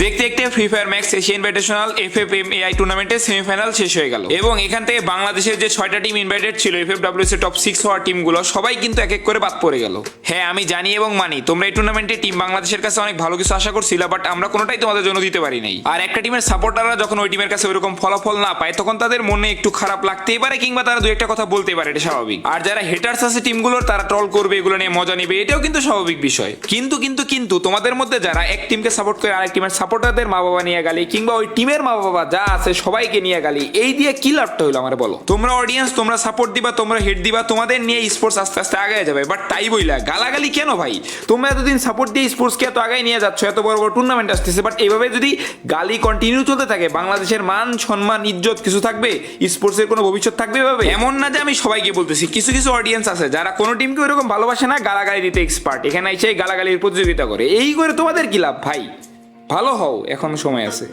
দেখতে দেখতে free fire max Asia invitational FFMAI টুর্নামেন্টের সেমিফাইনাল শেষ হয়ে গেল এবং এখান থেকে বাংলাদেশের যে 6টা টিম ইনভাইটেড ছিল FFWC এর টপ 6 হওয়ার টিমগুলো সবাই কিন্তু এক এক করে বাদ পড়ে গেল। হ্যাঁ, আমি জানি এবং মানি তোমরা এই টুর্নামেন্টে টিম বাংলাদেশের কাছে অনেক ভালো কিছু আশা করছিলা, বাট আমরা কোনোটাই তোমাদের জন্য দিতে পারি নাই। আর একটা টিমের সাপোর্টাররা যখন ওই টিমের কাছে ওইরকম ফলাফল না পায় তখন তাদের মনে একটু খারাপ লাগতেই পারে, কিংবা তারা দু একটা কথা বলতে পারে, এটা স্বাভাবিক। আর যারা হেটার্স আছে টিমগুলোর তারা ট্রল করবে, এগুলো নিয়ে মজা নেবে, এটাও কিন্তু স্বাভাবিক বিষয়। কিন্তু তোমাদের মধ্যে যারা এক টিমকে সাপোর্ট করে আরেক টিমের সাপোর্টারদের মা বাবা নিয়ে গালি, কিংবা ওই টিমের মা বাবা যা আছে সবাইকে নিয়ে গালি, এই দিয়ে কি লাভটা হইলো আমার বলো? তোমরা অডিয়েন্স, তোমরা সাপোর্ট দিবা, তোমরা হেড দিবা, তোমাদের নিয়ে স্পোর্টস আস্তে আস্তে আগায় যাবে, বাট তাই বইলা গালাগালি কেন ভাই? তোমরা এতদিন সাপোর্ট দিয়ে স্পোর্টসকে এত আগায় নিয়ে যাচ্ছ, এত বড় বড় টুর্নামেন্ট আসতেছে, বাট এইভাবে যদি গালি কন্টিনিউ চলতে থাকে বাংলাদেশের মান সম্মান ইজ্জত কিছু থাকবে? স্পোর্টসের কোনো ভবিষ্যৎ থাকবে এভাবে? এমন না যে আমি সবাইকে বলতেছি, কিছু কিছু অডিয়েন্স আছে যারা কোনো টিমকে ওরকম ভালোবাসে না, গালাগালি দিতে এক্সপার্ট, এখানে এসে গালাগালির প্রতিযোগিতা করে। এই করে তোমাদের কি লাভ ভাই? ভালো হও, এখনো সময় আছে।